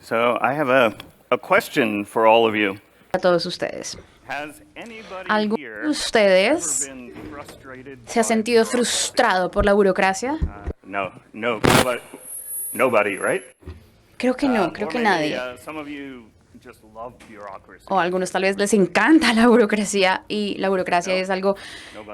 So I have a question for all of you. A todos ustedes. Has anybody ¿Alguno here de ustedes ever been frustrated se ha by sentido bureaucracy? frustrado por la burocracia? Nobody, right? Creo que no, creo Or que maybe, nadie. some of you just love bureaucracy. O a algunos tal vez les encanta la burocracia y la burocracia es algo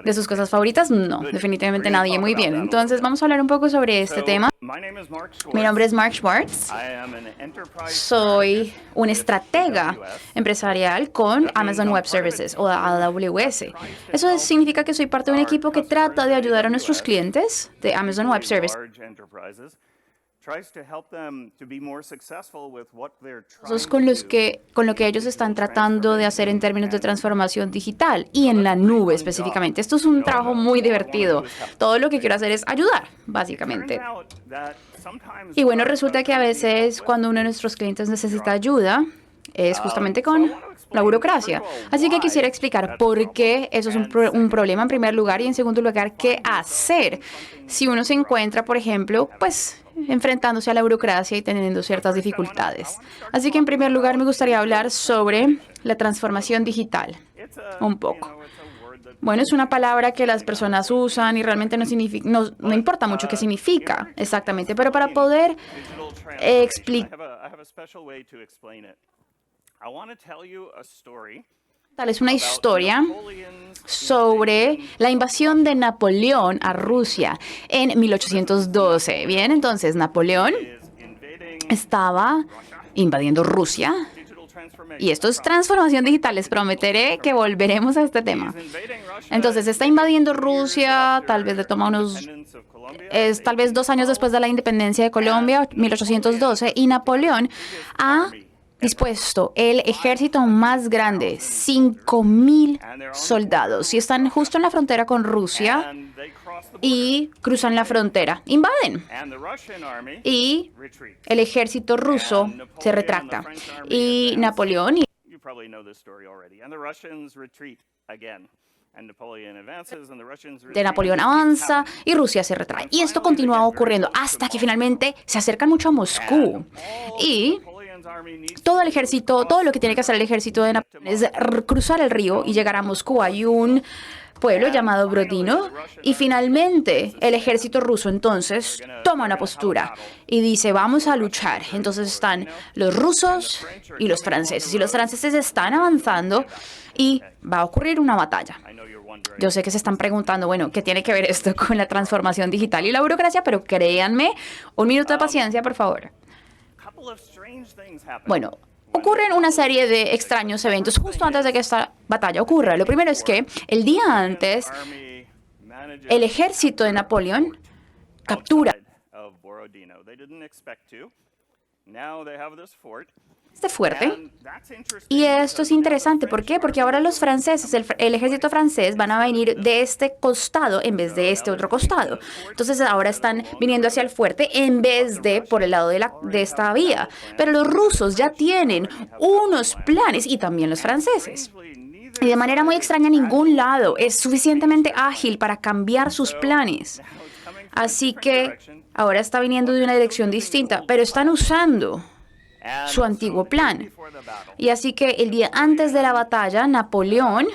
de sus cosas favoritas. No, definitivamente nadie. Muy bien, entonces vamos a hablar un poco sobre este So, tema. my name is Mark Mi nombre es Schwartz. Mark Schwartz. I am an enterprise Soy strategist un with estratega AWS. empresarial con Amazon Web Services o AWS. Eso significa que soy parte de un equipo que trata de ayudar a nuestros clientes de Amazon Web Services Large enterprises, tries to help them to be more successful with what they're trying con lo que ellos están tratando de hacer en términos de transformación digital y en la nube específicamente. Esto es un trabajo muy divertido. Todo lo que quiero hacer es ayudar, básicamente. Y bueno, resulta que a veces cuando uno de nuestros clientes necesita ayuda, es justamente con la burocracia. Así que quisiera explicar por qué eso es un problema en primer lugar y en segundo lugar, qué hacer si uno se encuentra, por ejemplo, pues enfrentándose a la burocracia y teniendo ciertas dificultades. Así que en primer lugar me gustaría hablar sobre la transformación digital, un poco. Bueno, es una palabra que las personas usan y realmente no importa mucho qué significa exactamente, pero para poder explicar es una historia sobre la invasión de Napoleón a Rusia en 1812. Bien, entonces Napoleón estaba invadiendo Rusia y esto es transformación digital. Les prometeré que volveremos a este tema. Entonces está invadiendo Rusia, tal vez le toma tal vez 2 años después de la independencia de Colombia, 1812, y Napoleón ha dispuesto el ejército más grande, 5.000 soldados, y están justo en la frontera con Rusia y cruzan la frontera, invaden. Y el ejército ruso se retracta. Y Napoleón de Napoleón avanza y Rusia se retrae. Y esto continúa ocurriendo hasta que finalmente se acercan mucho a Moscú. Y todo el ejército, todo lo que tiene que hacer el ejército de Napoleón es cruzar el río y llegar a Moscú. Hay un pueblo llamado Brodino y finalmente el ejército ruso entonces toma una postura y dice vamos a luchar. Entonces están los rusos y los franceses están avanzando y va a ocurrir una batalla. Yo sé que se están preguntando, bueno, ¿qué tiene que ver esto con la transformación digital y la burocracia? Pero créanme, un minuto de paciencia, por favor. Bueno, ocurren una serie de extraños eventos justo antes de que esta batalla ocurra. Lo primero es que el día antes, el ejército de Napoleón captura este fuerte. Y esto es interesante. ¿Por qué? Porque ahora los franceses, el ejército francés, van a venir de este costado en vez de este otro costado. Entonces ahora están viniendo hacia el fuerte en vez de por el lado de esta vía. Pero los rusos ya tienen unos planes y también los franceses. Y de manera muy extraña, ningún lado es suficientemente ágil para cambiar sus planes. Así que ahora está viniendo de una dirección distinta, pero están usando su antiguo plan. Y así que el día antes de la batalla, Napoleón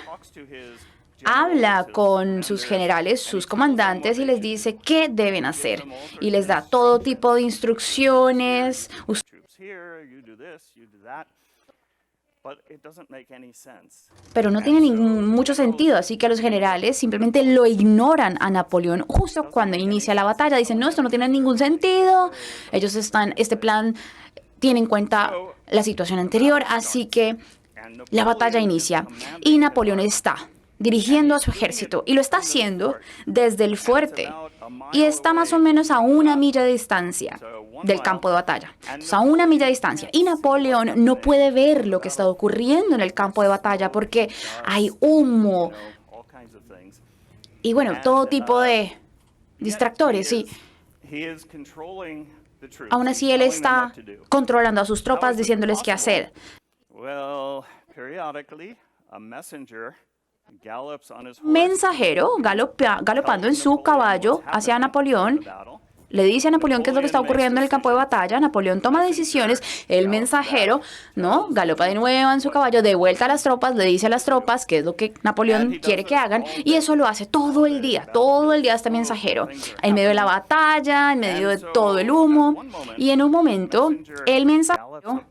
habla con sus generales, sus comandantes, y les dice qué deben hacer. Y les da todo tipo de instrucciones. Pero no tiene mucho sentido, así que los generales simplemente lo ignoran a Napoleón justo cuando inicia la batalla. Dicen, no, esto no tiene ningún sentido. Este plan tiene en cuenta la situación anterior, así que la batalla inicia y Napoleón está dirigiendo a su ejército y lo está haciendo desde el fuerte y está más o menos a 1 milla de distancia del campo de batalla. Entonces, a 1 milla de distancia. Y Napoleón no puede ver lo que está ocurriendo en el campo de batalla porque hay humo y bueno, todo tipo de distractores. Y aún así, él está controlando a sus tropas, diciéndoles qué hacer. Un mensajero galopando en su caballo hacia Napoleón le dice a Napoleón qué es lo que está ocurriendo en el campo de batalla. Napoleón toma decisiones. El mensajero, ¿no? Galopa de nuevo en su caballo, de vuelta a las tropas, le dice a las tropas qué es lo que Napoleón quiere que hagan. Y eso lo hace todo el día este mensajero. En medio de la batalla, en medio de todo el humo. Y en un momento, el mensajero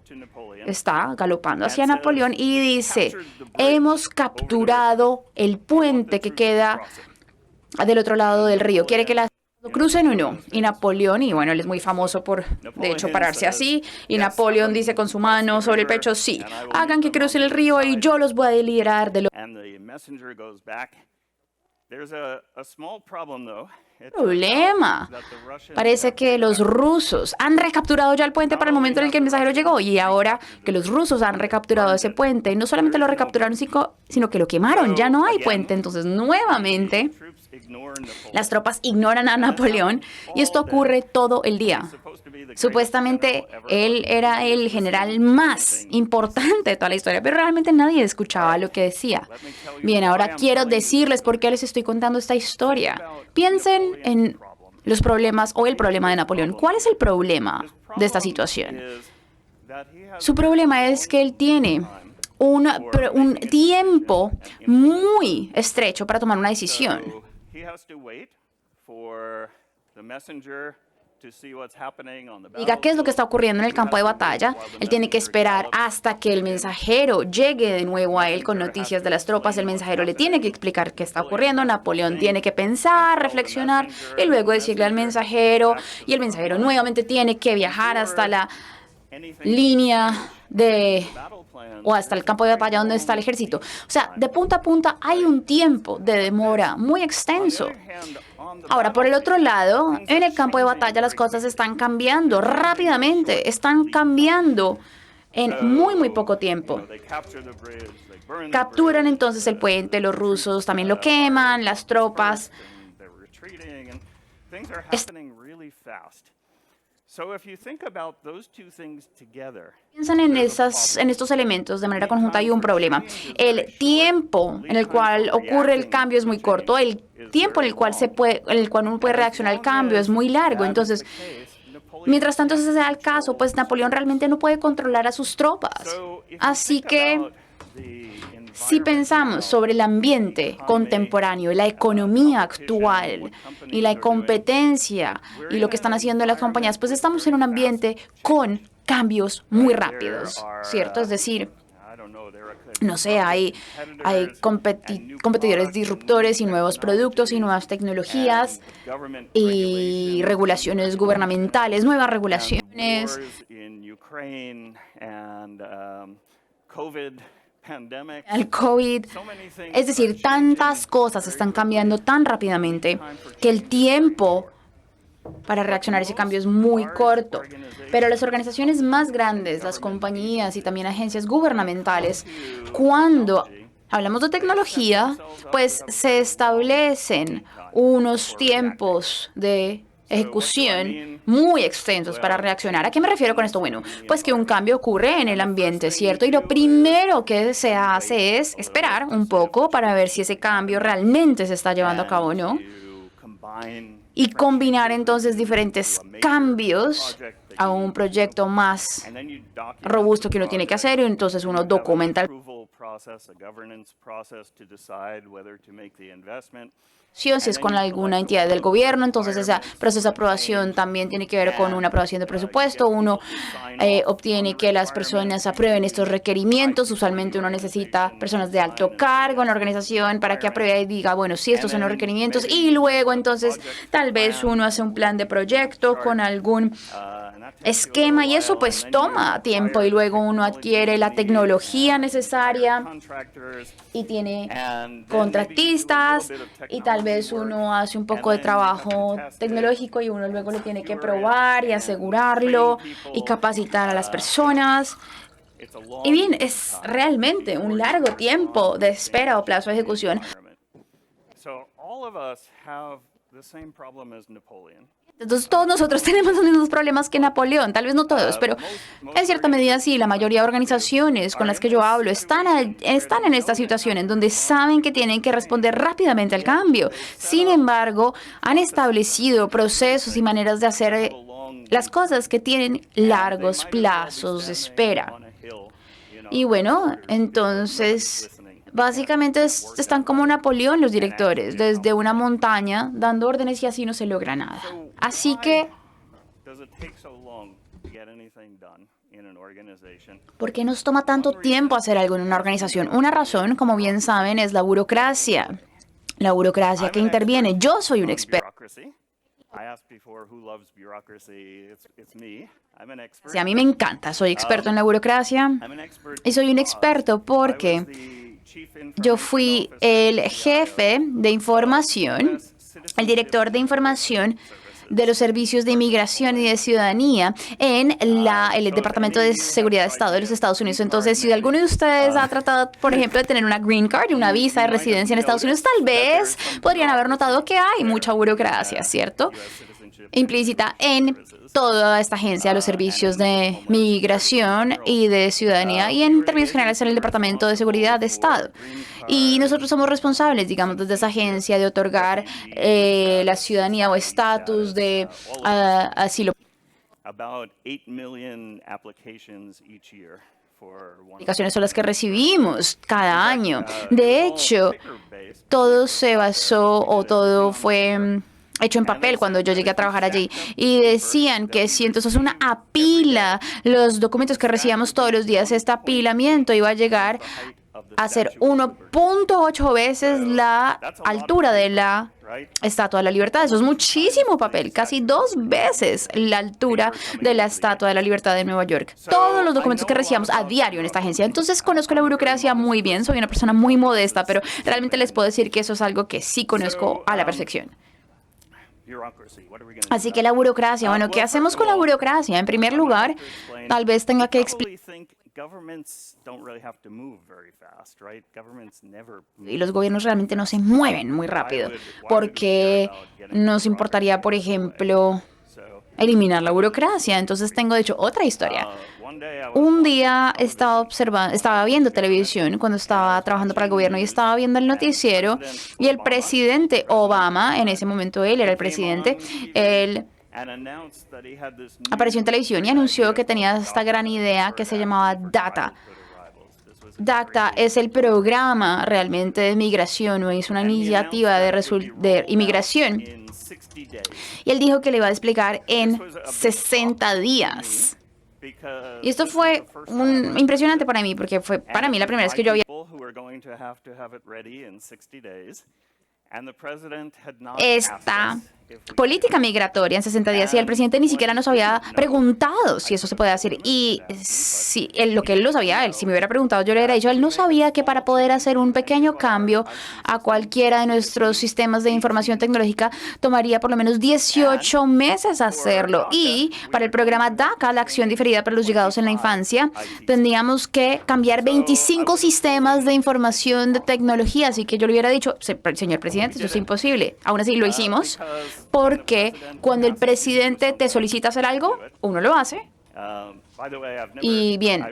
está galopando hacia Napoleón y dice: hemos capturado el puente que queda del otro lado del río. ¿Quiere que la crucen o no? Y Napoleón, y bueno, él es muy famoso por, de hecho, pararse así. Y Napoleón dice con su mano sobre el pecho: sí, hagan que crucen el río y yo los voy a liberar de lo... Problema. Parece que los rusos han recapturado ya el puente para el momento en el que el mensajero llegó, y ahora que los rusos han recapturado ese puente, no solamente lo recapturaron, sino que lo quemaron, ya no hay puente. Entonces, nuevamente, las tropas ignoran a Napoleón y esto ocurre todo el día. Supuestamente él era el general más importante de toda la historia, pero realmente nadie escuchaba lo que decía. Bien, ahora quiero decirles por qué les estoy contando esta historia. Piensen en los problemas o el problema de Napoleón. ¿Cuál es el problema de esta situación? Su problema es que él tiene un tiempo muy estrecho para tomar una decisión. Diga qué es lo que está ocurriendo en el campo de batalla. Él tiene que esperar hasta que el mensajero llegue de nuevo a él con noticias de las tropas. El mensajero le tiene que explicar qué está ocurriendo. Napoleón tiene que pensar, reflexionar y luego decirle al mensajero. Y el mensajero nuevamente tiene que viajar hasta la línea o hasta el campo de batalla donde está el ejército. O sea, de punta a punta hay un tiempo de demora muy extenso. Ahora, por el otro lado, en el campo de batalla las cosas están cambiando rápidamente, están cambiando en muy poco tiempo. Capturan entonces el puente, los rusos también lo queman, las tropas. Piensan en estos elementos de manera conjunta. Hay un problema. El tiempo en el cual ocurre el cambio es muy corto. El tiempo en el cual uno puede reaccionar al cambio es muy largo. Entonces, mientras tanto ese sea el caso, pues Napoleón realmente no puede controlar a sus tropas. Así que, si pensamos sobre el ambiente contemporáneo, la economía actual y la competencia y lo que están haciendo las compañías, pues estamos en un ambiente con cambios muy rápidos, ¿cierto? Es decir, no sé, hay competidores disruptores y nuevos productos y nuevas tecnologías y regulaciones gubernamentales, nuevas regulaciones. El COVID, es decir, tantas cosas están cambiando tan rápidamente que el tiempo para reaccionar a ese cambio es muy corto. Pero las organizaciones más grandes, las compañías y también agencias gubernamentales, cuando hablamos de tecnología, pues se establecen unos tiempos de ejecución muy extensos para reaccionar. ¿A qué me refiero con esto? Bueno, pues que un cambio ocurre en el ambiente, ¿cierto? Y lo primero que se hace es esperar un poco para ver si ese cambio realmente se está llevando a cabo o no. Y combinar entonces diferentes cambios a un proyecto más robusto que uno tiene que hacer, y entonces uno documenta el si es con alguna entidad del gobierno, entonces ese proceso de aprobación también tiene que ver con una aprobación de presupuesto. Uno obtiene que las personas aprueben estos requerimientos. Usualmente uno necesita personas de alto cargo en la organización para que apruebe y diga, bueno, sí, estos son los requerimientos. Y luego entonces tal vez uno hace un plan de proyecto con algún esquema y eso pues toma tiempo, y luego uno adquiere la tecnología necesaria y tiene contratistas y tal vez uno hace un poco de trabajo tecnológico y uno luego lo tiene que probar y asegurarlo y capacitar a las personas. Y bien, es realmente un largo tiempo de espera o plazo de ejecución. Entonces todos nosotros tenemos los mismos problemas que Napoleón, tal vez no todos, pero en cierta medida sí, la mayoría de organizaciones con las que yo hablo están en esta situación en donde saben que tienen que responder rápidamente al cambio. Sin embargo, han establecido procesos y maneras de hacer las cosas que tienen largos plazos de espera. Y bueno, entonces básicamente están como Napoleón los directores, desde una montaña, dando órdenes y así no se logra nada. Así que, ¿por qué nos toma tanto tiempo hacer algo en una organización? Una razón, como bien saben, es la burocracia. La burocracia que interviene. Yo soy un experto. Sí, a mí me encanta, soy experto en la burocracia y soy un experto porque yo fui el jefe de información, el director de información de los servicios de inmigración y de ciudadanía en el Departamento de Seguridad de Estado de los Estados Unidos. Entonces, si alguno de ustedes ha tratado, por ejemplo, de tener una green card, una visa de residencia en Estados Unidos, tal vez podrían haber notado que hay mucha burocracia, ¿cierto? Implícita en toda esta agencia, los servicios de migración y de ciudadanía y en términos generales en el Departamento de Seguridad de Estado. Y nosotros somos responsables, digamos, desde esa agencia de otorgar la ciudadanía o estatus de asilo. Aplicaciones son las que recibimos cada año. De hecho, todo se basó o todo fue hecho en papel cuando yo llegué a trabajar allí. Y decían que si entonces una apila los documentos que recibíamos todos los días, este apilamiento iba a llegar a ser 1.8 veces la altura de la Estatua de la Libertad. Eso es muchísimo papel, casi 2 veces la altura de la Estatua de la Libertad de Nueva York. Todos los documentos que recibíamos a diario en esta agencia. Entonces conozco la burocracia muy bien, soy una persona muy modesta, pero realmente les puedo decir que eso es algo que sí conozco a la perfección. Así que la burocracia, bueno, ¿qué hacemos con la burocracia? En primer lugar, tal vez tenga que explicar. Y los gobiernos realmente no se mueven muy rápido, porque nos importaría, por ejemplo, eliminar la burocracia. Entonces tengo, de hecho, otra historia. Un día estaba viendo televisión cuando estaba trabajando para el gobierno y estaba viendo el noticiero y el presidente Obama, en ese momento él era el presidente, él apareció en televisión y anunció que tenía esta gran idea que se llamaba DACA. DACA es el programa realmente de migración, o es una iniciativa de inmigración. Y él dijo que le iba a explicar en 60 días. Y esto fue impresionante para mí, porque fue para mí la primera vez que yo había esta política migratoria en 60 días y el presidente ni siquiera nos había preguntado si eso se puede hacer. Y si lo que él lo sabía, si me hubiera preguntado, yo le hubiera dicho, él no sabía que para poder hacer un pequeño cambio a cualquiera de nuestros sistemas de información tecnológica tomaría por lo menos 18 meses hacerlo. Y para el programa DACA, la acción diferida para los llegados en la infancia, tendríamos que cambiar 25 sistemas de información de tecnología. Así que yo le hubiera dicho, señor presidente, eso es imposible. Aún así lo hicimos. Porque cuando el presidente te solicita hacer algo, uno lo hace. Y bien,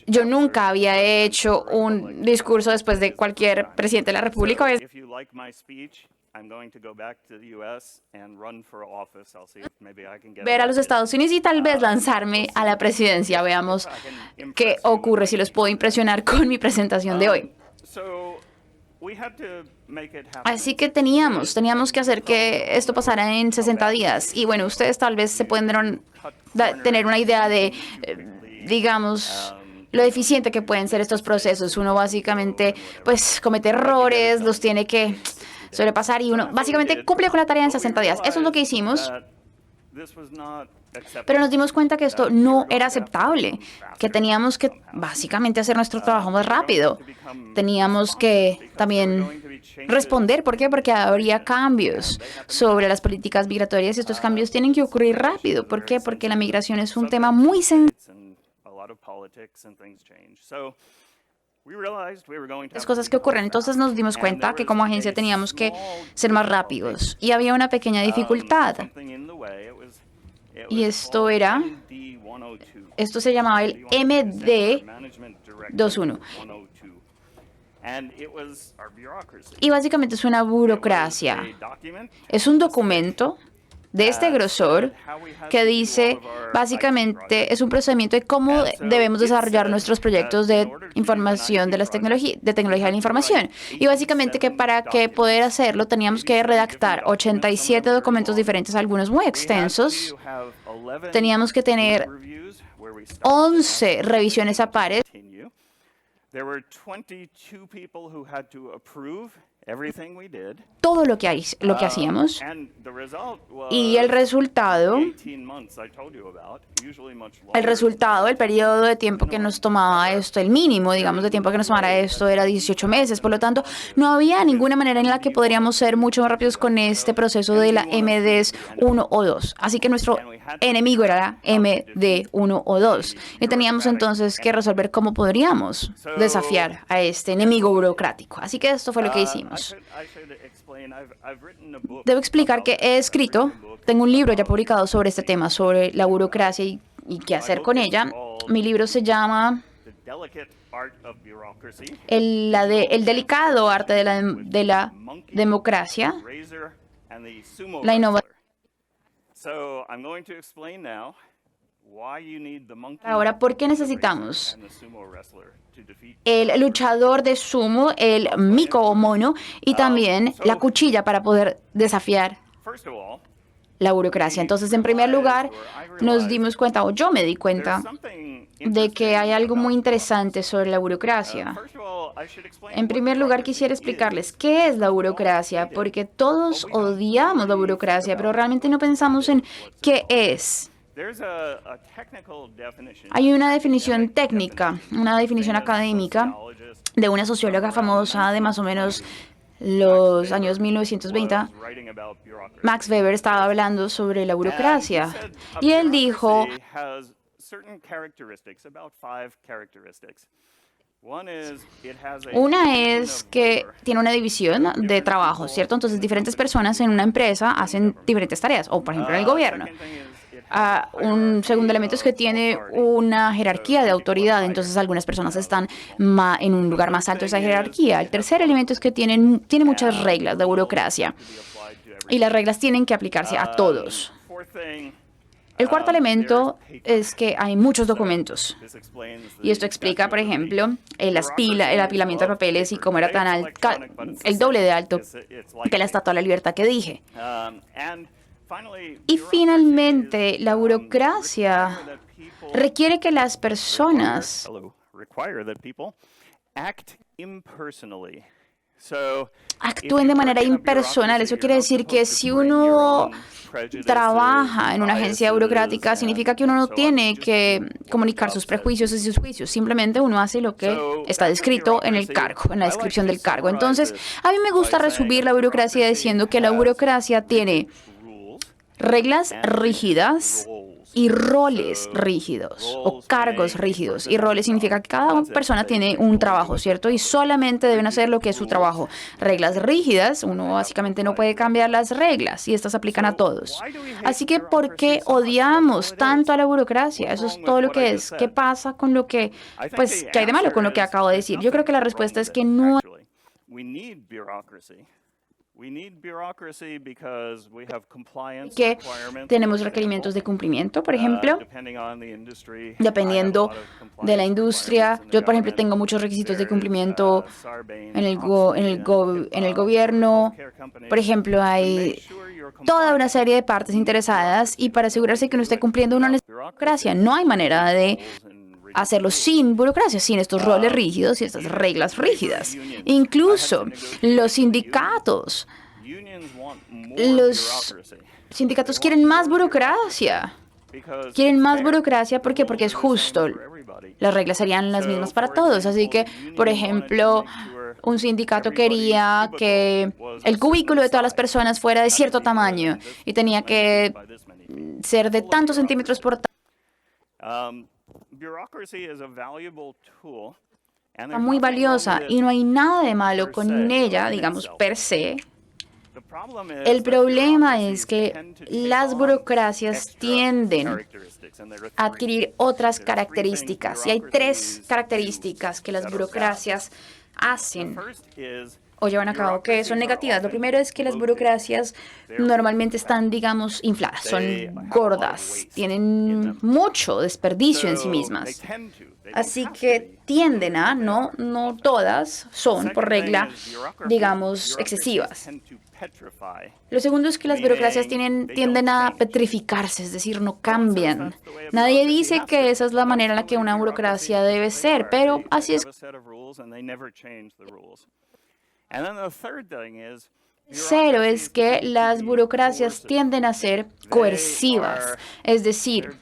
yo nunca había hecho un discurso después de cualquier presidente de la República. Ver a los Estados Unidos y tal vez lanzarme a la presidencia. Veamos qué ocurre, si los puedo impresionar con mi presentación de hoy. Así que teníamos que hacer que esto pasara en 60 días. Y bueno, ustedes tal vez se pueden tener una idea de, digamos, lo eficiente que pueden ser estos procesos. Uno básicamente, pues, comete errores, los tiene que sobrepasar y uno básicamente cumple con la tarea en 60 días. Eso es lo que hicimos. Pero nos dimos cuenta que esto no era aceptable, que teníamos que básicamente hacer nuestro trabajo más rápido. Teníamos que también responder. ¿Por qué? Porque habría cambios sobre las políticas migratorias y estos cambios tienen que ocurrir rápido. ¿Por qué? Porque la migración es un tema muy sensible. las cosas que ocurren. Entonces nos dimos cuenta que como agencia teníamos que ser más rápidos y había una pequeña dificultad. Y esto se llamaba el MD-21. Y básicamente es una burocracia. Es un documento de este grosor que dice, básicamente, es un procedimiento de cómo debemos desarrollar nuestros proyectos de información de tecnología de la información. Y básicamente que para que poder hacerlo teníamos que redactar 87 documentos diferentes, algunos muy extensos. Teníamos que tener 11 revisiones a pares. Todo lo que hacíamos. Y el resultado, el periodo de tiempo que nos tomaba esto, el mínimo, digamos, de tiempo que nos tomara esto era 18 meses. Por lo tanto, no había ninguna manera en la que podríamos ser mucho más rápidos con este proceso de la MDs 1 o 2. Así que nuestro enemigo era la MD 1 o 2. Y teníamos entonces que resolver cómo podríamos desafiar a este enemigo burocrático. Así que esto fue lo que hicimos. Debo explicar que tengo un libro ya publicado sobre este tema, sobre la burocracia y qué hacer con ella. Mi libro se llama El delicado arte de la democracia, la innovación. Ahora, ¿por qué necesitamos el luchador de sumo, el mico o mono, y también la cuchilla para poder desafiar la burocracia? Entonces, en primer lugar, nos dimos cuenta, o yo me di cuenta, de que hay algo muy interesante sobre la burocracia. En primer lugar, quisiera explicarles qué es la burocracia, porque todos odiamos la burocracia, pero realmente no pensamos en qué es. Hay una definición técnica, una definición académica de una socióloga famosa de más o menos los años 1920. Max Weber estaba hablando sobre la burocracia y él dijo, una es que tiene una división de trabajo, ¿cierto? Entonces diferentes personas en una empresa hacen diferentes tareas, o por ejemplo en el gobierno. Un segundo elemento es que tiene una jerarquía de autoridad, entonces algunas personas están en un lugar más alto de esa jerarquía. El tercer elemento es que tiene muchas reglas de burocracia y las reglas tienen que aplicarse a todos. El cuarto elemento es que hay muchos documentos y esto explica, por ejemplo, el apilamiento de papeles y cómo era tan alto, el doble de alto que la Estatua de la Libertad que dije. Y finalmente, la burocracia requiere que las personas actúen de manera impersonal. Eso quiere decir que si uno trabaja en una agencia burocrática, significa que uno no tiene que comunicar sus prejuicios y sus juicios. Simplemente uno hace lo que está descrito en el cargo, en la descripción del cargo. Entonces, a mí me gusta resumir la burocracia diciendo que la burocracia tiene reglas rígidas y roles rígidos o cargos rígidos. Y roles significa que cada persona tiene un trabajo, ¿cierto? Y solamente deben hacer lo que es su trabajo. Reglas rígidas, uno básicamente no puede cambiar las reglas y estas aplican a todos. Así que, ¿por qué odiamos tanto a la burocracia? Eso es todo lo que es. ¿Qué pasa con lo que, qué hay de malo con lo que acabo de decir? Yo creo que la respuesta es que no. Que tenemos requerimientos de cumplimiento, por ejemplo, dependiendo de la industria. Yo, por ejemplo, tengo muchos requisitos de cumplimiento en el gobierno. Por ejemplo, hay toda una serie de partes interesadas y para asegurarse que uno esté cumpliendo una burocracia, no hay manera de hacerlo sin burocracia, sin estos roles rígidos y estas reglas rígidas. Incluso los sindicatos quieren más burocracia. Quieren más burocracia, ¿por qué? Porque es justo. Las reglas serían las mismas para todos. Así que, por ejemplo, un sindicato quería que el cubículo de todas las personas fuera de cierto tamaño y tenía que ser de tantos centímetros por está muy valiosa y no hay nada de malo con ella, digamos, per se. El problema es que las burocracias tienden a adquirir otras características. Y hay 3 características que las burocracias hacen o llevan a cabo que son negativas. Lo primero es que las burocracias normalmente están, digamos, infladas, son gordas, tienen mucho desperdicio en sí mismas. Así que tienden a, no todas son por regla, digamos, excesivas. Lo segundo es que las burocracias tienden a petrificarse, es decir, no cambian. Nadie dice que esa es la manera en la que una burocracia debe ser, pero así es. Cero es que las burocracias tienden a ser coercivas, es decir,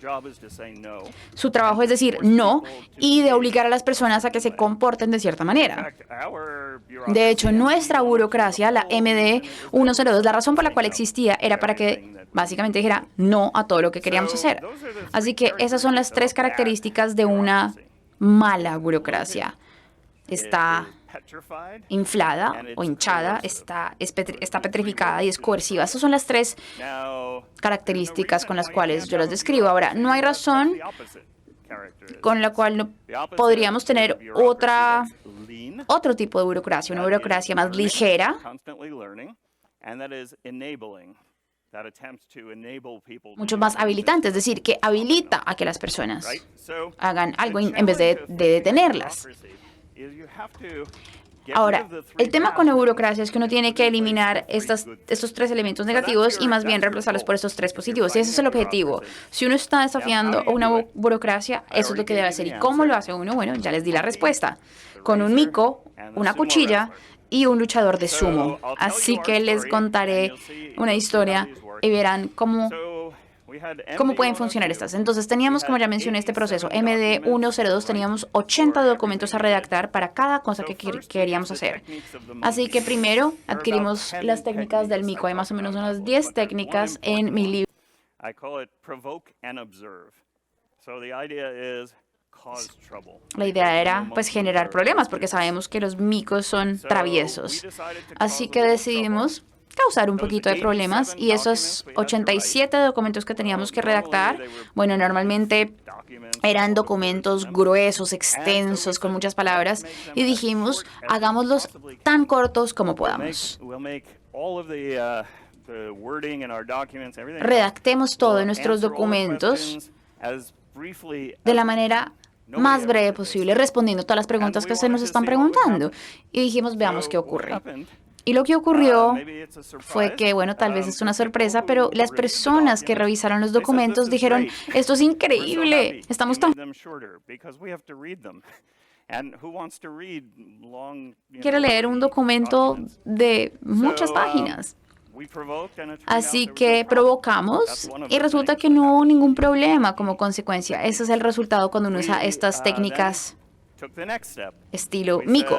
su trabajo es decir no y de obligar a las personas a que se comporten de cierta manera. De hecho, nuestra burocracia, la MD 102, la razón por la cual existía era para que básicamente dijera no a todo lo que queríamos hacer. Así que esas son las 3 características de una mala burocracia. Está inflada o hinchada, está petrificada y es coerciva. Esas son las 3 características con las cuales yo las describo. Ahora, no hay razón con la cual no podríamos tener otro tipo de burocracia, una burocracia más ligera, mucho más habilitante, es decir, que habilita a que las personas hagan algo en vez de detenerlas. Ahora, el tema con la burocracia es que uno tiene que eliminar estos 3 elementos negativos y más bien reemplazarlos por estos 3 positivos. Y ese es el objetivo. Si uno está desafiando una burocracia, eso es lo que debe hacer. ¿Y cómo lo hace uno? Bueno, ya les di la respuesta. Con un mico, una cuchilla y un luchador de sumo. Así que les contaré una historia y verán cómo pueden funcionar estas. Entonces teníamos, como ya mencioné, este proceso MD 102, teníamos 80 documentos a redactar para cada cosa que queríamos hacer. Así que primero adquirimos las técnicas del mico. Hay más o menos unas 10 técnicas en mi libro. La idea era pues generar problemas porque sabemos que los micos son traviesos. Así que decidimos causar un poquito de problemas y esos 87 documentos que teníamos que redactar, bueno, normalmente eran documentos gruesos, extensos, con muchas palabras y dijimos, hagámoslos tan cortos como podamos. Redactemos todo en nuestros documentos de la manera más breve posible, respondiendo todas las preguntas que se nos están preguntando. Y dijimos, veamos qué ocurre. Y lo que ocurrió fue que, bueno, tal vez es una sorpresa, pero las personas que revisaron los documentos dijeron, esto es increíble, estamos tan... Quiero leer un documento de muchas páginas. Así que provocamos y resulta que no hubo ningún problema como consecuencia. Ese es el resultado cuando uno usa estas técnicas estilo mico.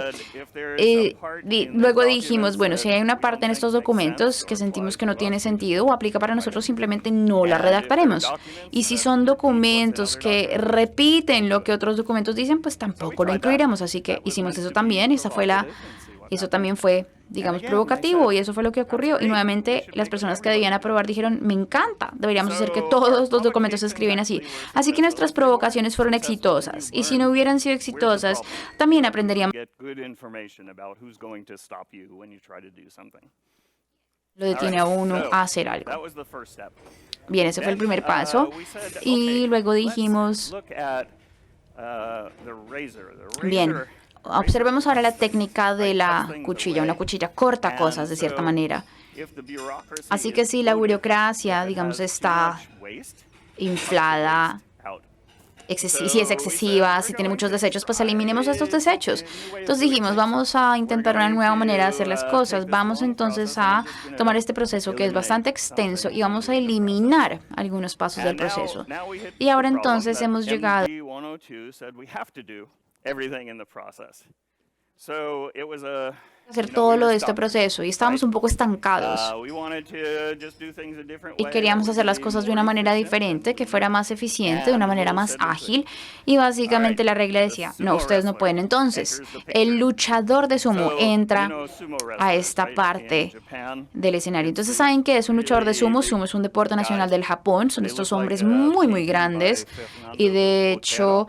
Luego dijimos, bueno, si hay una parte en estos documentos que sentimos que no tiene sentido o aplica para nosotros, simplemente no la redactaremos. Y si son documentos que repiten lo que otros documentos dicen, pues tampoco lo incluiremos. Así que hicimos eso también. Eso también fue, digamos, provocativo y eso fue lo que ocurrió. Y nuevamente las personas que debían aprobar dijeron, me encanta, deberíamos hacer que todos los documentos se escriben así. Así que nuestras provocaciones fueron exitosas. Y si no hubieran sido exitosas, también aprenderíamos. Lo detiene a uno a hacer algo. Bien, ese fue el primer paso. Y luego dijimos, bien, observemos ahora la técnica de la cuchilla. Una cuchilla corta cosas de cierta manera. Así que si la burocracia, digamos, está inflada, si es excesiva, si tiene muchos desechos, pues eliminemos estos desechos. Entonces dijimos, vamos a intentar una nueva manera de hacer las cosas. Vamos entonces a tomar este proceso que es bastante extenso y vamos a eliminar algunos pasos del proceso. Y ahora entonces hemos llegado So it was a hacer todo lo de este proceso y estábamos un poco estancados y queríamos hacer las cosas de una manera diferente, que fuera más eficiente, de una manera más ágil, y básicamente la regla decía, no, ustedes no pueden. Entonces, el luchador de sumo entra a esta parte del escenario. Entonces, ¿saben qué es un luchador de sumo? Sumo es un deporte nacional del Japón, son estos hombres muy, muy grandes y de hecho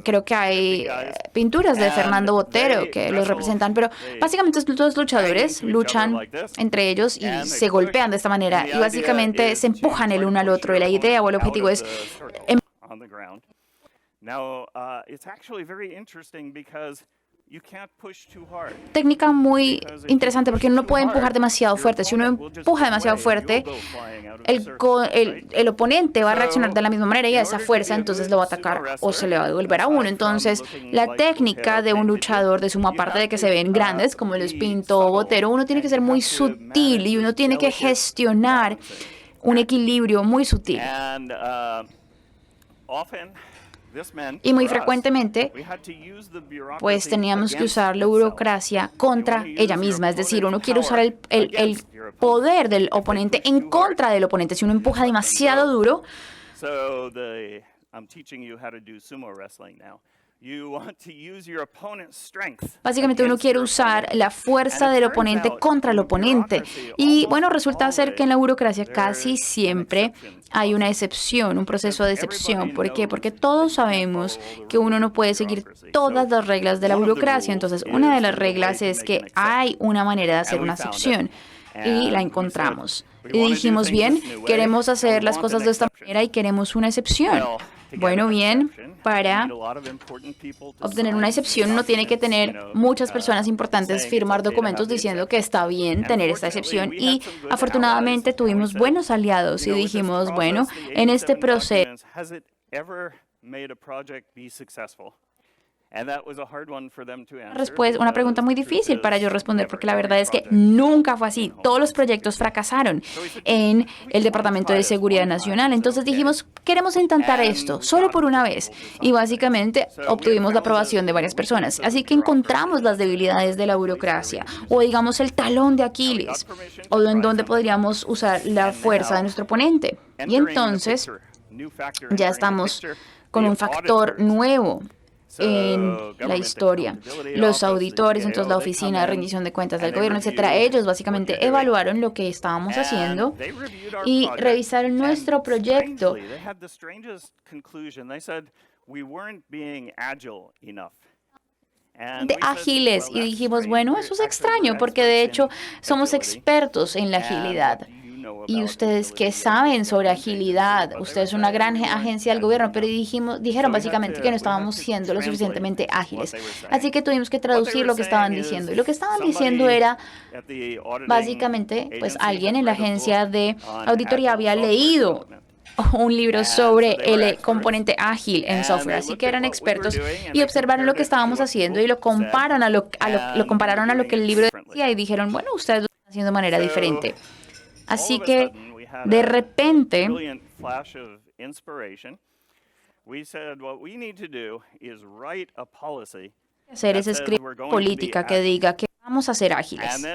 creo que hay pinturas de Fernando Botero que los representan, pero básicamente los luchadores luchan entre ellos y se golpean de esta manera y básicamente se empujan el uno al otro y la idea o el objetivo es técnica muy interesante porque uno no puede empujar demasiado fuerte. Si uno empuja demasiado fuerte, el oponente va a reaccionar de la misma manera y a esa fuerza entonces lo va a atacar o se le va a devolver a uno. Entonces, la técnica de un luchador de sumo, aparte de que se ven grandes, como los Pinto o Botero, uno tiene que ser muy sutil y uno tiene que gestionar un equilibrio muy sutil. Y muy frecuentemente, pues teníamos que usar la burocracia contra ella misma. Es decir, uno quiere usar el poder del oponente en contra del oponente. Si uno empuja demasiado duro, básicamente uno quiere usar la fuerza del oponente contra el oponente. Y bueno, resulta ser que en la burocracia casi siempre hay una excepción, un proceso de excepción. ¿Por qué? Porque todos sabemos que uno no puede seguir todas las reglas de la burocracia. Entonces, una de las reglas es que hay una manera de hacer una excepción. Y la encontramos. Y dijimos, bien, queremos hacer las cosas de esta manera y queremos una excepción. Bueno, bien, para obtener una excepción uno tiene que tener muchas personas importantes firmar documentos diciendo que está bien tener esta excepción y afortunadamente tuvimos buenos aliados y dijimos, bueno, en este proceso una pregunta muy difícil para yo responder porque la verdad es que nunca fue así. Todos los proyectos fracasaron en el Departamento de Seguridad Nacional. Entonces dijimos, queremos intentar esto solo por una vez. Y básicamente obtuvimos la aprobación de varias personas. Así que encontramos las debilidades de la burocracia o digamos el talón de Aquiles o en donde podríamos usar la fuerza de nuestro oponente. Y entonces ya estamos con un factor nuevo en la historia. Los auditores, entonces la Oficina de Rendición de Cuentas del Gobierno, etcétera, ellos básicamente evaluaron lo que estábamos haciendo y revisaron nuestro proyecto. De ágiles y dijimos, bueno, eso es extraño porque de hecho somos expertos en la agilidad. ¿Y ustedes qué saben sobre agilidad? Ustedes son una gran agencia del gobierno, pero dijeron básicamente que no estábamos siendo lo suficientemente ágiles. Así que tuvimos que traducir lo que estaban diciendo. Y lo que estaban diciendo era, básicamente, pues alguien en la agencia de auditoría había leído un libro sobre el componente ágil en software, así que eran expertos y observaron lo que estábamos haciendo y lo compararon a lo que el libro decía y dijeron, bueno, ustedes lo están haciendo de manera diferente. Así que, de repente, hacer es escribir política que diga que vamos a ser ágiles.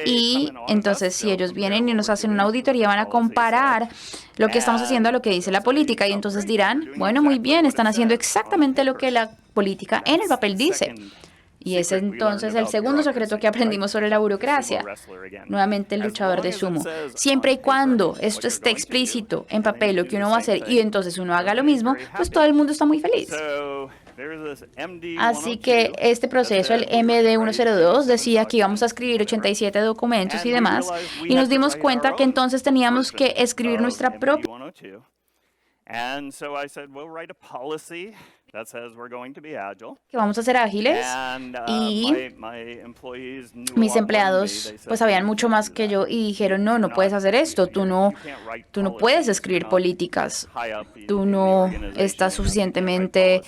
Y entonces, si ellos vienen y nos hacen una auditoría, van a comparar lo que estamos haciendo a lo que dice la política. Y entonces dirán, bueno, muy bien, están haciendo exactamente lo que la política en el papel dice. Y ese entonces el segundo secreto que aprendimos sobre la burocracia. Nuevamente el luchador de sumo. Siempre y cuando esto esté explícito en papel, lo que uno va a hacer, y entonces uno haga lo mismo, pues todo el mundo está muy feliz. Así que este proceso, el MD-102, decía que íbamos a escribir 87 documentos y demás, y nos dimos cuenta que entonces teníamos que escribir nuestra propia. Que vamos a ser ágiles y mis empleados pues sabían mucho más que yo y dijeron, no puedes hacer esto, tú no puedes escribir políticas, tú no estás suficientemente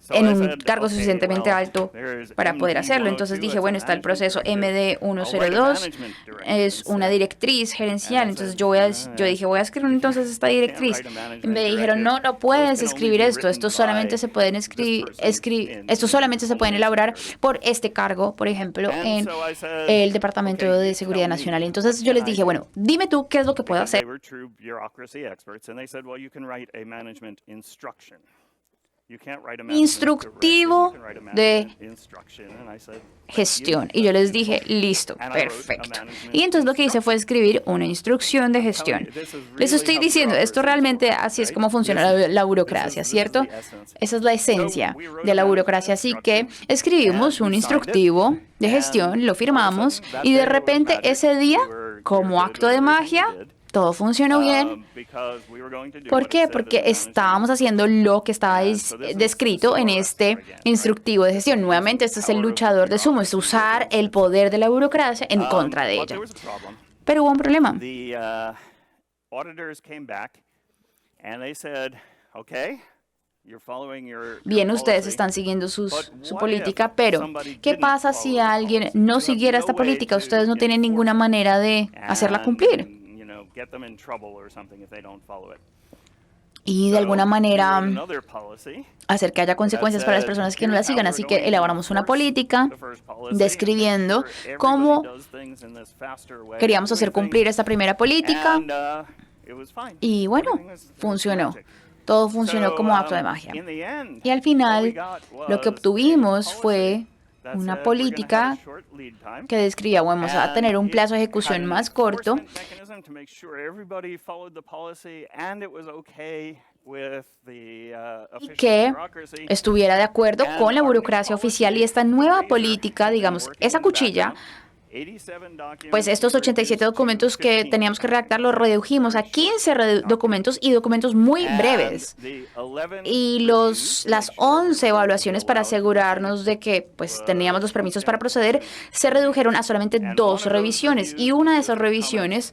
en un cargo suficientemente alto para poder hacerlo. Entonces dije, bueno, está el proceso MD-102, es una directriz gerencial. Entonces yo dije, voy a escribir entonces esta directriz. Y me dijeron, no, no puedes escribir esto. Esto solamente se pueden esto solamente se pueden elaborar por este cargo, por ejemplo, en el Departamento de Seguridad Nacional. Entonces yo les dije, bueno, dime tú qué es lo que puedo hacer. Instructivo de gestión. Y yo les dije, listo, perfecto. Y entonces lo que hice fue escribir una instrucción de gestión. Les estoy diciendo, esto realmente así es como funciona la burocracia, ¿cierto? Esa es la esencia de la burocracia. Así que escribimos un instructivo de gestión, lo firmamos y de repente ese día, como acto de magia, todo funcionó bien. ¿Por qué? Porque estábamos haciendo lo que estaba descrito en este instructivo de gestión. Nuevamente, esto es el luchador de sumo, es usar el poder de la burocracia en contra de ella. Pero hubo un problema. Bien, ustedes están siguiendo su política, pero ¿qué pasa si alguien no siguiera esta política? Ustedes no tienen ninguna manera de hacerla cumplir. Y de alguna manera hacer que haya consecuencias para las personas que no la sigan. Así que elaboramos una política describiendo cómo queríamos hacer cumplir esta primera política. Y bueno, funcionó. Todo funcionó como acto de magia. Y al final, lo que obtuvimos fue una política que describía, vamos a tener un plazo de ejecución más corto y que estuviera de acuerdo con la burocracia oficial y esta nueva política, digamos, esa cuchilla. Pues estos 87 documentos que teníamos que redactar los redujimos a 15 documentos y documentos muy breves. Y las 11 evaluaciones para asegurarnos de que pues teníamos los permisos para proceder se redujeron a solamente 2 revisiones. Y una de esas revisiones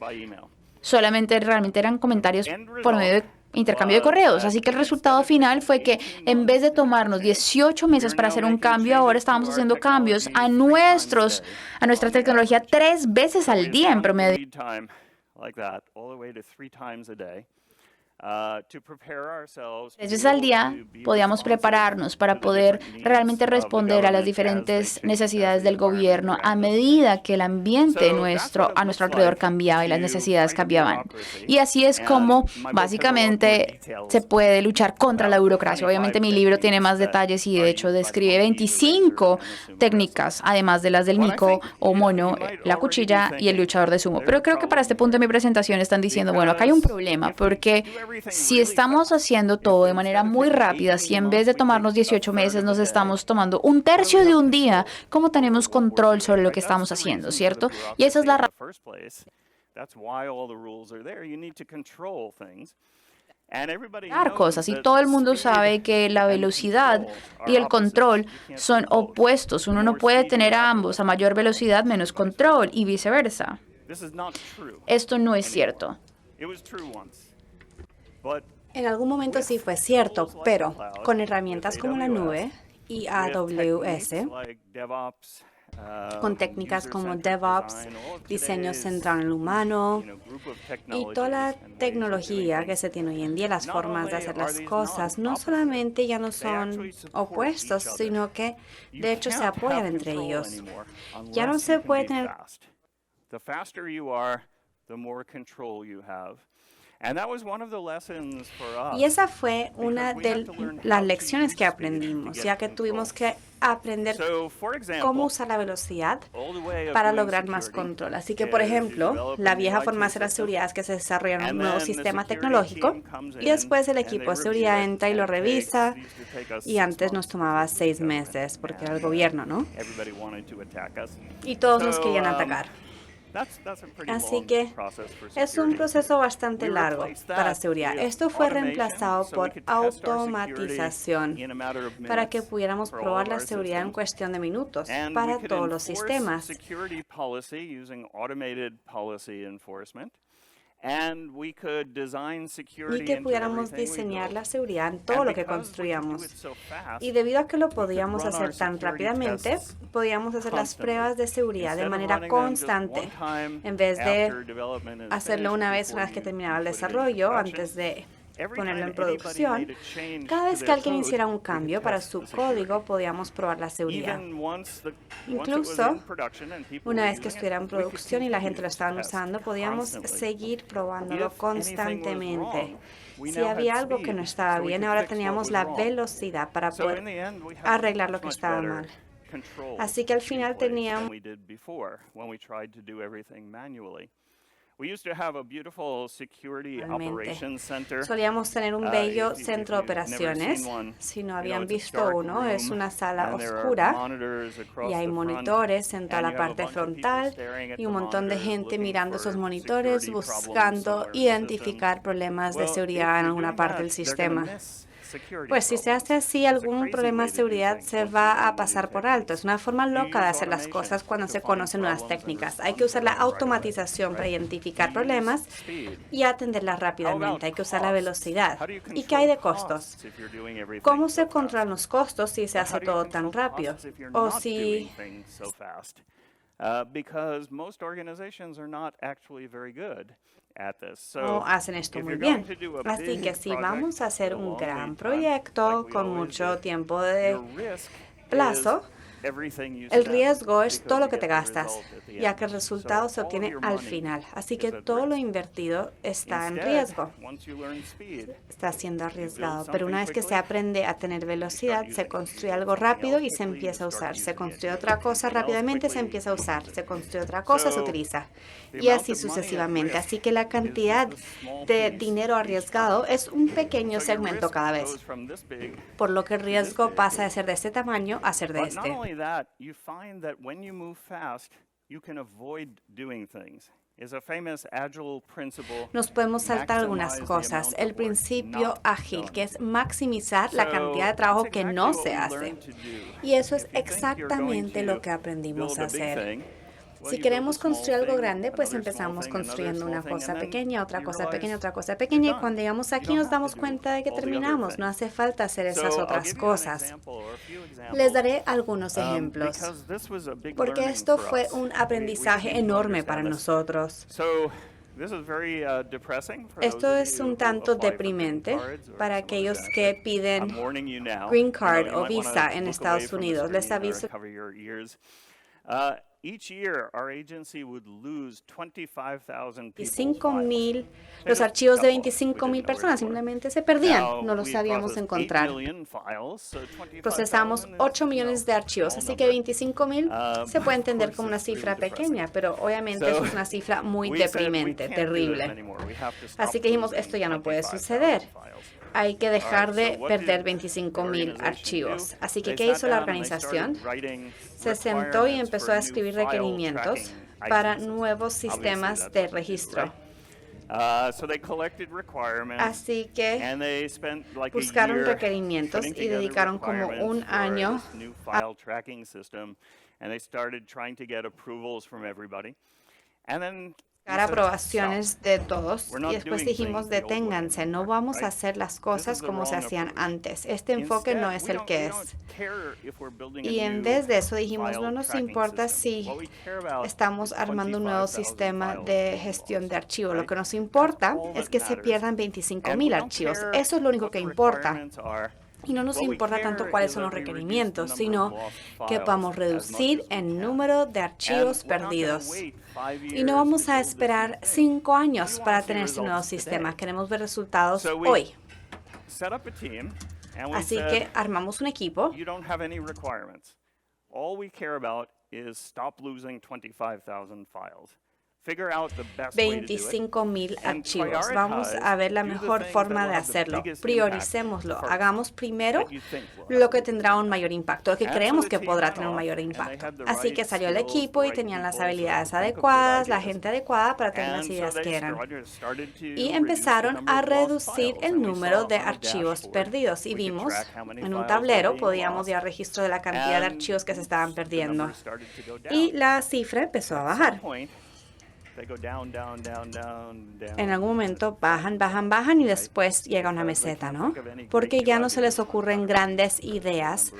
solamente realmente eran comentarios por medio de intercambio de correos. Así que el resultado final fue que en vez de tomarnos 18 meses para hacer un cambio, ahora estábamos haciendo cambios a nuestra tecnología 3 veces al día en promedio. 3 veces al día podíamos prepararnos para poder realmente responder a las diferentes necesidades del gobierno a medida que el ambiente a nuestro alrededor cambiaba y las necesidades cambiaban. Y así es como básicamente se puede luchar contra la burocracia. Obviamente mi libro tiene más detalles y de hecho describe 25 técnicas, además de las del mico o mono, la cuchilla y el luchador de sumo. Pero creo que para este punto de mi presentación están diciendo, bueno, acá hay un problema porque si estamos haciendo todo de manera muy rápida, si en vez de tomarnos 18 meses nos estamos tomando un tercio de un día, ¿cómo tenemos control sobre lo que estamos haciendo, cierto? Y esa es la razón. Cosas y todo el mundo sabe que la velocidad y el control son opuestos. Uno no puede tener a ambos, a mayor velocidad menos control y viceversa. Esto no es cierto. En algún momento sí fue cierto, pero con herramientas como la nube y AWS, con técnicas como DevOps, diseño centrado en el humano y toda la tecnología que se tiene hoy en día, las formas de hacer las cosas, no solamente ya no son opuestos, sino que de hecho se apoyan entre ellos. Ya no se puede tener. Y esa fue una de las lecciones que aprendimos, ya que tuvimos que aprender cómo usar la velocidad para lograr más control. Así que, por ejemplo, la vieja forma de hacer la seguridad es que se desarrolla un nuevo sistema tecnológico y después el equipo de seguridad entra y lo revisa y antes nos tomaba 6 meses porque era el gobierno, ¿no? Y todos nos querían atacar. Así que es un proceso bastante largo para seguridad. Esto fue reemplazado por automatización para que pudiéramos probar la seguridad en cuestión de minutos para todos los sistemas. y que pudiéramos diseñar la seguridad en todo lo que construíamos. Y debido a que lo podíamos hacer tan rápidamente, podíamos hacer las pruebas de seguridad de manera constante, en vez de hacerlo una vez que terminaba el desarrollo, antes de ponerlo en producción. Cada vez que alguien hiciera un cambio para su código, podíamos probar la seguridad. Incluso, una vez que estuviera en producción y la gente lo estaba usando, podíamos seguir probándolo constantemente. Si había algo que no estaba bien, ahora teníamos la velocidad para poder arreglar lo que estaba mal. Así que al final teníamos solíamos tener un bello centro de operaciones. Si no habían visto uno, es una sala oscura y hay monitores en toda la parte frontal y un montón de gente mirando esos monitores buscando identificar problemas de seguridad en alguna parte del sistema. Pues si se hace así, algún problema de seguridad se va a pasar por alto. Es una forma loca de hacer las cosas cuando se conocen nuevas técnicas. Hay que usar la automatización para identificar problemas y atenderlas rápidamente. Hay que usar la velocidad. ¿Y qué hay de costos? ¿Cómo se controlan los costos si se hace todo tan rápido? O si no hacen esto muy bien. Así que si vamos a hacer un gran proyecto con mucho tiempo de plazo, el riesgo es todo lo que te gastas, ya que el resultado se obtiene al final. Así que todo lo invertido está en riesgo. Está siendo arriesgado. Pero una vez que se aprende a tener velocidad, se construye algo rápido y se empieza a usar. Se construye otra cosa rápidamente, se empieza a usar. Se construye otra cosa, se utiliza. Y así sucesivamente. Así que la cantidad de dinero arriesgado es un pequeño segmento cada vez. Por lo que el riesgo pasa de ser de este tamaño a ser de este. Nos podemos saltar algunas cosas. El principio ágil, que es maximizar la cantidad de trabajo que no se hace. Y eso es exactamente lo que aprendimos a hacer. Si queremos construir algo grande, pues empezamos construyendo una cosa pequeña, otra cosa pequeña, otra cosa pequeña, y cuando llegamos aquí nos damos cuenta de que terminamos. No hace falta hacer esas otras cosas. Les daré algunos ejemplos, porque esto fue un aprendizaje enorme para nosotros. Esto es un tanto deprimente para aquellos que piden Green Card o visa en Estados Unidos. Les aviso. Los archivos de 25,000 personas simplemente se perdían, no los sabíamos encontrar. Procesamos 8 millones de archivos, así que 25,000 se puede entender como una cifra pequeña, pero obviamente eso es una cifra muy deprimente, terrible. Así que dijimos, esto ya no puede suceder. Hay que dejar de perder 25,000 archivos. Así que, ¿qué hizo la organización? Se sentó y empezó a escribir requerimientos para nuevos sistemas de registro. Así que buscaron requerimientos y dedicaron como un año a aprobaciones de todos y después dijimos deténganse, no vamos a hacer las cosas como se hacían antes, este enfoque no es el que es. Y en vez de eso dijimos no nos importa si estamos armando un nuevo sistema de gestión de archivos, lo que nos importa es que se pierdan 25,000 archivos, eso es lo único que importa. Y no nos importa tanto cuáles son los requerimientos, sino que podamos reducir el número de archivos perdidos. Y no vamos a esperar 5 años para tener este nuevo sistema. Queremos ver resultados hoy. Así que armamos un equipo. 25,000 archivos. Vamos a ver la mejor forma de hacerlo. Prioricémoslo. Hagamos primero lo que tendrá un mayor impacto, lo que creemos que podrá tener un mayor impacto. Así que salió el equipo y tenían las habilidades adecuadas, la gente adecuada para tener las ideas que eran. Y empezaron a reducir el número de archivos perdidos. Y vimos en un tablero, podíamos llevar registro de la cantidad de archivos que se estaban perdiendo. Y la cifra empezó a bajar. En algún momento bajan, bajan, bajan y después llega una meseta, ¿no? Porque ya no se les ocurren grandes ideas.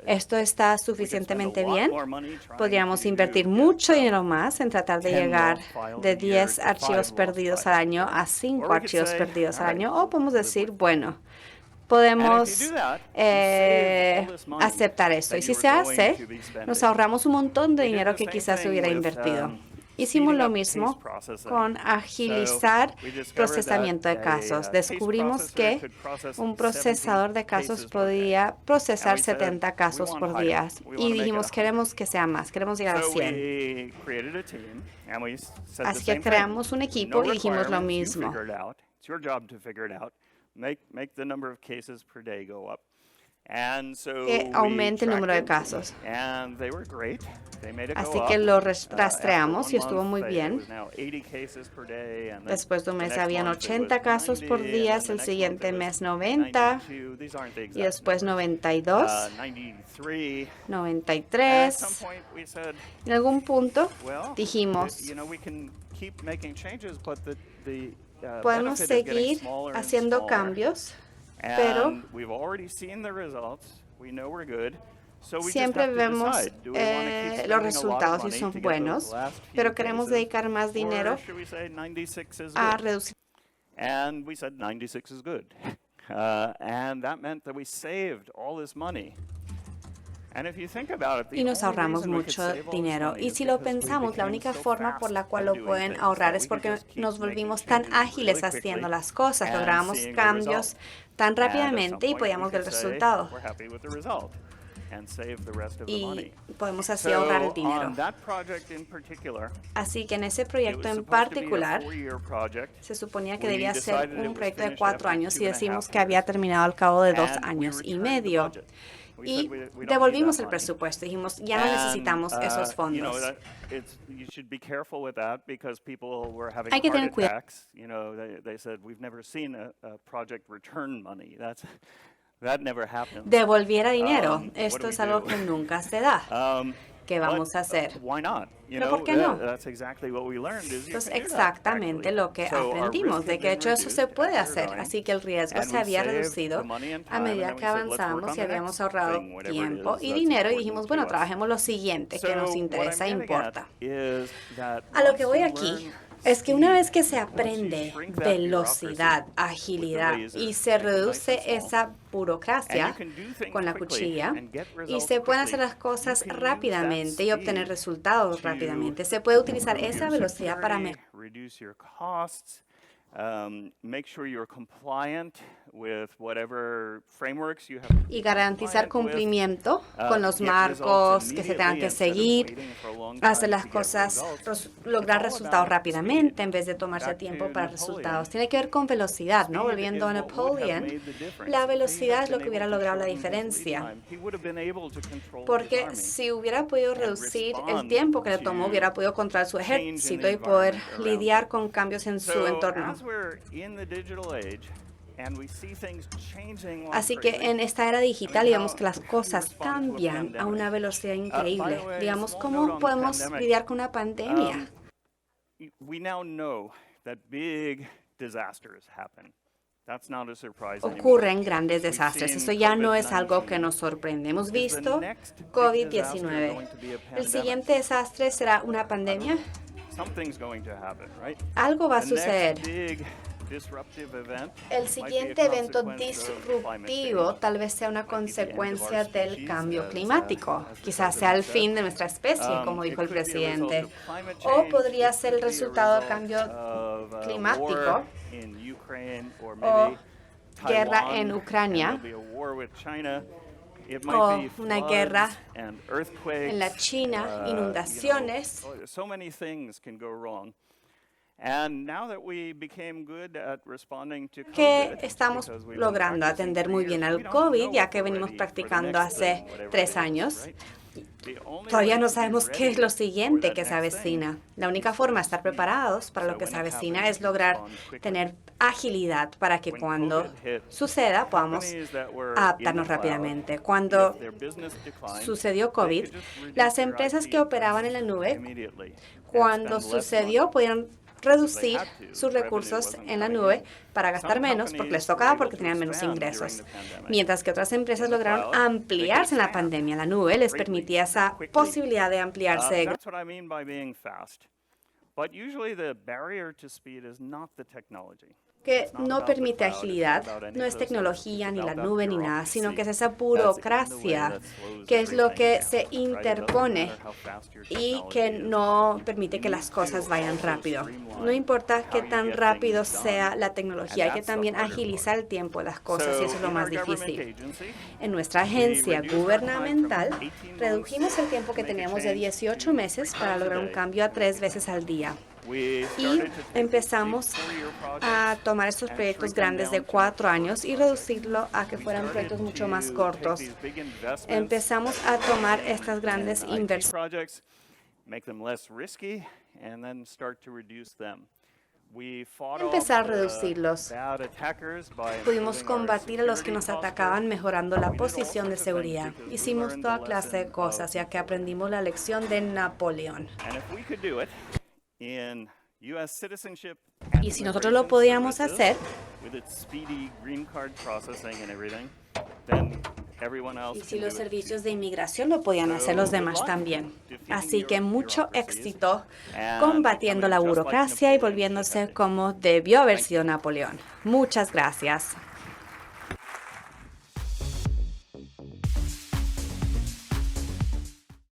¿Esto está suficientemente bien? Podríamos invertir mucho dinero más en tratar de llegar de 10 archivos perdidos al año a 5 archivos perdidos al año. O podemos decir, bueno, podemos aceptar esto. Y si se hace, nos ahorramos un montón de dinero que quizás se hubiera invertido. Hicimos lo mismo con agilizar procesamiento de casos. Descubrimos que un procesador de casos podía procesar 70 casos por día. Y dijimos, queremos que sea más, queremos llegar a 100. Así que creamos un equipo y dijimos lo mismo. Que aumente el número de casos. Así que lo rastreamos y estuvo muy bien. Después de un mes habían 80 casos por día, el siguiente mes 90, y después 92, 93. En algún punto dijimos, podemos seguir haciendo cambios, pero siempre vemos los resultados y son buenos, pero queremos dedicar más dinero a reducir. And we said 96 is good. And that meant that we saved all this money. Y nos ahorramos mucho dinero. Y si lo pensamos, la única forma por la cual lo pueden ahorrar es porque nos volvimos tan ágiles haciendo las cosas, logramos cambios tan rápidamente y podíamos ver el resultado. Y podemos así ahorrar el dinero. Así que en ese proyecto en particular, se suponía que debía ser un proyecto de 4 años y decimos que había terminado al cabo de 2 años y medio. Y devolvimos el presupuesto. Dijimos, ya no necesitamos esos fondos. Hay que tener cuidado. Devolviera dinero. Esto es algo que nunca se da. ¿Qué vamos a hacer? ¿Pero por qué no? Pues exactamente lo que aprendimos, de que de hecho eso se puede hacer. Así que el riesgo se había reducido a medida que avanzábamos y habíamos ahorrado tiempo y dinero y dijimos, bueno, trabajemos lo siguiente que nos interesa e importa. A lo que voy aquí es que una vez que se aprende velocidad, agilidad y se reduce esa burocracia con la cuchilla y se pueden hacer las cosas rápidamente y obtener resultados rápidamente, se puede utilizar esa velocidad para mejorar. Y garantizar cumplimiento con los marcos que se tengan que seguir, hacer las cosas, lograr resultados rápidamente en vez de tomarse tiempo para resultados. Tiene que ver con velocidad, ¿no? Volviendo a Napoleon, la velocidad es lo que hubiera logrado la diferencia. Porque si hubiera podido reducir el tiempo que le tomó, hubiera podido controlar su ejército y poder lidiar con cambios en su entorno. Así que en esta era digital, digamos que las cosas cambian a una velocidad increíble. Digamos, ¿cómo podemos lidiar con una pandemia? Ocurren grandes desastres. Eso ya no es algo que nos sorprende. Hemos visto COVID-19. ¿El siguiente desastre será una pandemia? Algo va a suceder. El siguiente evento disruptivo tal vez sea una consecuencia del cambio climático. Quizás sea el fin de nuestra especie, como dijo el presidente. O podría ser el resultado del cambio climático o guerra en Ucrania o una guerra en la China, inundaciones. Que estamos logrando atender muy bien al COVID, ya que venimos practicando hace 3 años. Todavía no sabemos qué es lo siguiente que se avecina. La única forma de estar preparados para lo que se avecina es lograr tener agilidad para que cuando suceda podamos adaptarnos rápidamente. Cuando sucedió COVID, las empresas que operaban en la nube, cuando sucedió, podían reducir sus recursos en la nube para gastar menos porque les tocaba porque tenían menos ingresos. Mientras que otras empresas lograron ampliarse en la pandemia. La nube les permitía esa posibilidad de ampliarse. That's what I mean by being fast. But usually the barrier to speed is not the technology. Que no permite agilidad, no es tecnología, ni la nube, ni nada, sino que es esa burocracia que es lo que se interpone y que no permite que las cosas vayan rápido. No importa qué tan rápido sea la tecnología, hay que también agilizar el tiempo de las cosas y eso es lo más difícil. En nuestra agencia gubernamental, redujimos el tiempo que teníamos de 18 meses para lograr un cambio a 3 veces al día. Y empezamos a tomar estos proyectos grandes de 4 años y reducirlo a que fueran proyectos mucho más cortos. Empezamos a tomar estas grandes inversiones. Empezar a reducirlos. Pudimos combatir a los que nos atacaban mejorando la posición de seguridad. Hicimos toda clase de cosas ya que aprendimos la lección de Napoleón. Y si nosotros lo podíamos hacer, y si los servicios de inmigración lo podían hacer, los demás también. Así que mucho éxito combatiendo la burocracia y volviéndose como debió haber sido Napoleón. Muchas gracias.